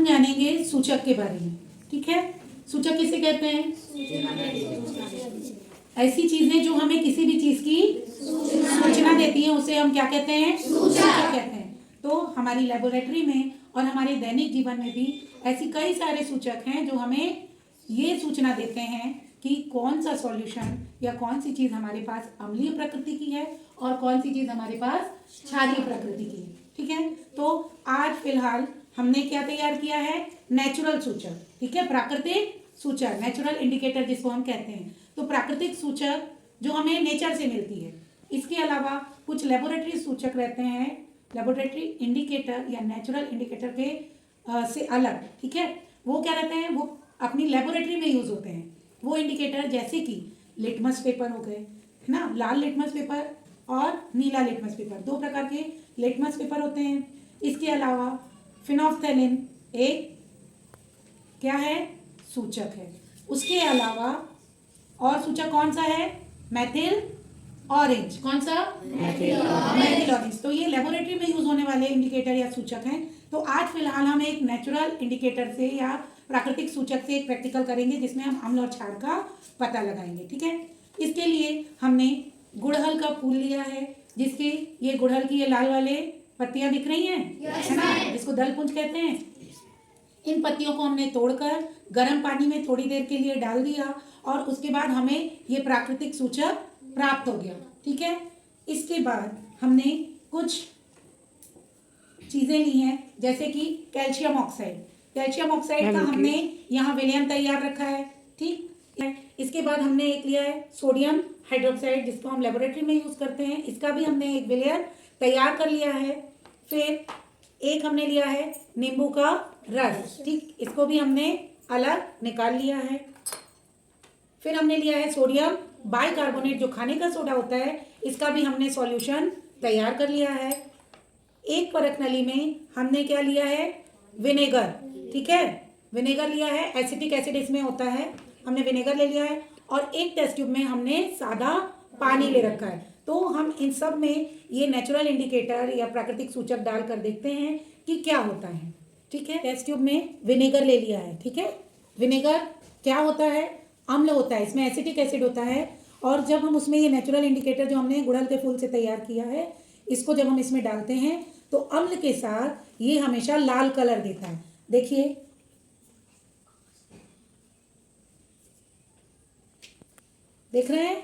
हम जानेंगे सूचक के बारे में। ठीक है, सूचक किसे कहते हैं? ऐसी चीजें जो हमें किसी भी चीज की सूचना देती है उसे हम क्या कहते हैं? सूचक कहते हैं। तो हमारी लेबोरेटरी में और हमारे दैनिक जीवन में भी ऐसी कई सारे सूचक हैं जो हमें ये सूचना देते हैं कि कौन सा सॉल्यूशन या कौन सी चीज हमारे पास अम्लीय प्रकृति की है और कौन सी चीज हमारे पास क्षारीय प्रकृति की है। ठीक है, तो आज फिलहाल हमने क्या तैयार किया है? नेचुरल सूचक। ठीक है, प्राकृतिक सूचक, नेचुरल इंडिकेटर जिसको हम कहते हैं। तो प्राकृतिक सूचक जो हमें नेचर से मिलती है। इसके अलावा कुछ लेबोरेटरी सूचक रहते हैं, लेबोरेटरी इंडिकेटर या नेचुरल इंडिकेटर के से अलग। ठीक है, वो क्या रहते हैं? वो अपनी लेबोरेटरी में यूज होते हैं। वो इंडिकेटर जैसे कि लिटमस पेपर हो गए, है ना, लाल लिटमस पेपर और नीला लिटमस पेपर, दो प्रकार के लिटमस पेपर होते हैं। इसके अलावा फिनोल्फ्थेलिन एक क्या है? सूचक है। उसके अलावा और सूचक कौन सा है? Methyl orange. कौन सा? Methyl orange. तो ये लेबोरेटरी में यूज होने वाले इंडिकेटर या सूचक हैं। तो आज फिलहाल हम एक नेचुरल इंडिकेटर से या प्राकृतिक सूचक से एक प्रैक्टिकल करेंगे जिसमें हम अम्ल और क्षार का पता लगाएंगे। ठीक है, इसके लिए हमने गुड़हल का फूल लिया है, जिसके ये गुड़हल की ये लाल वाले पत्तियां दिख रही हैं, है ना, जिसको दलपुंज कहते हैं। इन पत्तियों को हमने तोड़कर गर्म पानी में थोड़ी देर के लिए डाल दिया और उसके बाद हमें ये प्राकृतिक सूचक प्राप्त हो गया। ठीक है, इसके बाद हमने कुछ चीजें ली हैं जैसे कि कैल्शियम ऑक्साइड। कैल्शियम ऑक्साइड का हमने यहाँ विलयन तैयार रखा है। ठीक है, इसके बाद हमने एक लिया है सोडियम हाइड्रोक्साइड जिसको हम लेबोरेटरी में यूज करते हैं। इसका भी हमने एक विलयन तैयार कर लिया है। फिर एक हमने लिया है नींबू का रस। ठीक, इसको भी हमने अलग निकाल लिया है। फिर हमने लिया है सोडियम बाइकार्बोनेट जो खाने का सोडा होता है, इसका भी हमने सॉल्यूशन तैयार कर लिया है। एक परख नली में हमने क्या लिया है? विनेगर। ठीक है, विनेगर लिया है, एसिटिक एसिड इसमें होता है, हमने विनेगर ले लिया है। और एक टेस्ट ट्यूब में हमने सादा पानी ले रखा है। तो हम इन सब में ये नेचुरल इंडिकेटर या प्राकृतिक सूचक डालकर देखते हैं कि क्या होता है। ठीक है, टेस्ट ट्यूब में विनेगर ले लिया है। ठीक है, विनेगर क्या होता है? अम्ल होता है, इसमें एसिटिक एसिड होता है। और जब हम उसमें ये नेचुरल इंडिकेटर जो हमने गुड़हल के फूल से तैयार किया है, इसको जब हम इसमें डालते हैं तो अम्ल के साथ ये हमेशा लाल कलर देता है। देखिए, देख रहे हैं?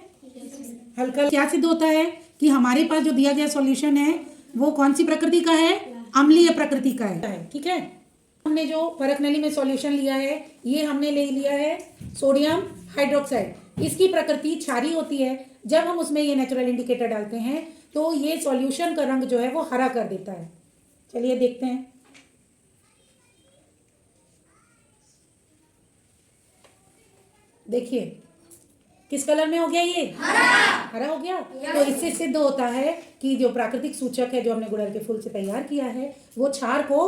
हल्का क्या सिद्ध होता है कि हमारे पास जो दिया गया सॉल्यूशन है वो कौन सी प्रकृति का है? अम्लीय प्रकृति का है। ठीक है, हमने जो परख नली में सॉल्यूशन लिया है ये हमने ले लिया है सोडियम हाइड्रोक्साइड। इसकी प्रकृति क्षारीय होती है। जब हम उसमें ये नेचुरल इंडिकेटर डालते हैं तो ये सॉल्यूशन का रंग जो है वो हरा कर देता है। चलिए देखते हैं। देखिए किस कलर में हो गया? ये हरा हो गया। तो इससे सिद्ध होता है कि जो प्राकृतिक सूचक है जो हमने गुड़हल के फूल से तैयार किया है वो क्षार को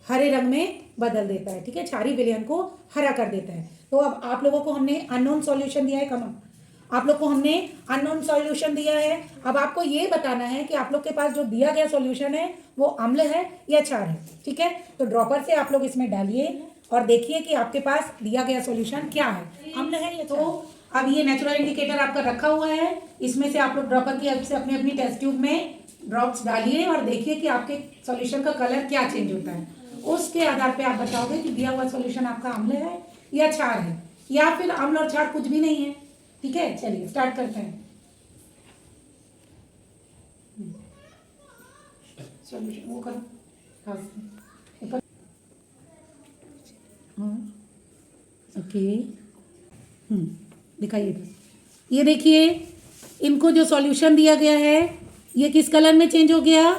हरे रंग में बदल देता है। ठीक है, क्षारीय विलयन को हरा कर देता है। तो अब आप लोगों को हमने अननोन सॉल्यूशन दिया है। आप लोग को हमने अननोन सॉल्यूशन दिया है। अब आपको ये बताना है कि आप लोग के पास जो दिया गया सॉल्यूशन है वो अम्ल है या क्षार है। ठीक है, तो ड्रॉपर से आप लोग इसमें डालिए और देखिए कि आपके पास दिया गया सॉल्यूशन क्या है, अम्ल है या। तो अब ये नेचुरल इंडिकेटर आपका रखा हुआ है, इसमें से आप लोग ड्रॉपर की हेल्प से अपनी अपनी टेस्ट ट्यूब में ड्रॉप्स डालिए और देखिए कि आपके सॉल्यूशन का कलर क्या चेंज होता है। उसके आधार पे आप बताओगे कि दिया हुआ सॉल्यूशन आपका अम्ल है या क्षार है, या फिर अम्ल और क्षार कुछ भी नहीं है। ठीक है, चलिए स्टार्ट करते हैं। सॉल्यूशन वो करो, ऊपर। ओके, दिखाइए। ये देखिए, इनको जो सॉल्यूशन दिया गया है ये किस कलर में चेंज हो गया?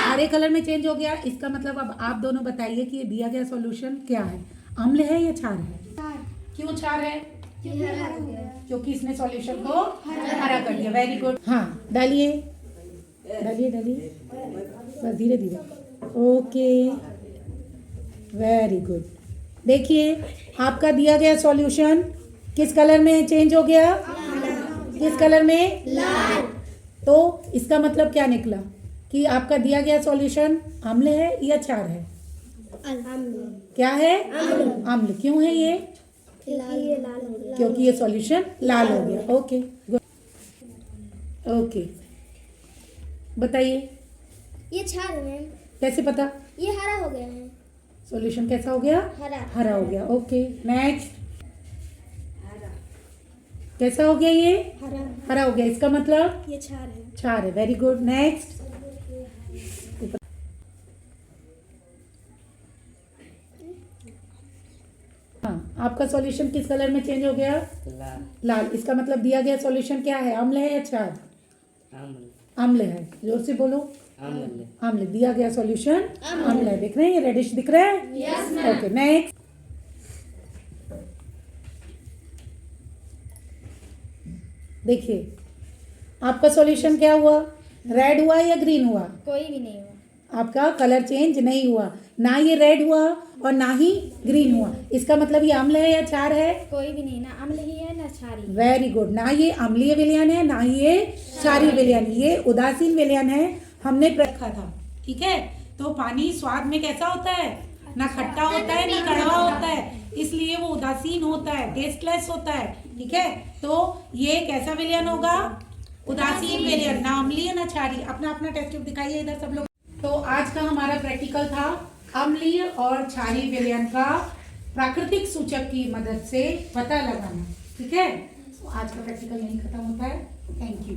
हरे कलर में चेंज हो गया। इसका मतलब अब आप दोनों बताइए कि ये दिया गया सॉल्यूशन क्या है, अम्ल है या क्षार है? क्यों क्षार है? क्योंकि इसने सॉल्यूशन को हरा कर दिया। Very good. हाँ, डालिए डालिए डालिए, बस धीरे धीरे। Okay, very good. देखिए आपका दिया गया सॉल्यूशन किस कलर में चेंज हो गया? किस कलर में? लाल। तो इसका मतलब क्या निकला कि आपका दिया गया सॉल्यूशन अम्ल है या क्षार है? क्या है? अम्ल। क्यों है ये? क्योंकि ये सॉल्यूशन लाल हो गया। ओके ओके, बताइए ये क्षार है मैम। कैसे पता? ये हरा हो गया है। सॉल्यूशन कैसा हो गया? हरा हो गया। ओके नेक्स्ट, कैसा हो गया ये? हरा हो गया। इसका मतलब ये क्षार है। क्षार है। Very good. नेक्स्ट, हाँ, आपका सॉल्यूशन किस कलर में चेंज हो गया? लाल। इसका मतलब दिया गया सॉल्यूशन क्या है? अम्ल है या क्षार? अम्ल है। जोर से बोलो। अम्ल। दिया गया सॉल्यूशन अम्ल है। देख रहे हैं ये रेडिश दिख रहा है? ओके नेक्स्ट, देखिए आपका सॉल्यूशन क्या हुआ? रेड हुआ या ग्रीन हुआ? कोई भी नहीं हुआ। आपका कलर चेंज नहीं हुआ, ना ये रेड हुआ और ना ही ग्रीन हुआ। इसका मतलब ये अम्ल है या क्षार है? कोई भी नहीं, ना अम्ल ही है ना क्षारी। Very good. ना ये अम्लीय विलयन है ना ही ये क्षारीय विलयन, ये उदासीन विलयन है। हमने रखा था, ठीक है। तो पानी स्वाद में कैसा होता है? ना खट्टा होता है ना कड़वा होता है, इसलिए वो उदासीन होता है, टेस्टलेस होता है, ठीक है। तो ये कैसा विलयन होगा? उदासीन विलयन, ना अम्लीय ना क्षारीय। अपना अपना टेस्ट ट्यूब दिखाइए इधर सब लोग। तो आज का हमारा प्रैक्टिकल था अम्लीय और क्षारीय विलयन का प्राकृतिक सूचक की मदद से पता लगाना, ठीक है। तो आज का प्रैक्टिकल यहीं खत्म होता है। Thank you.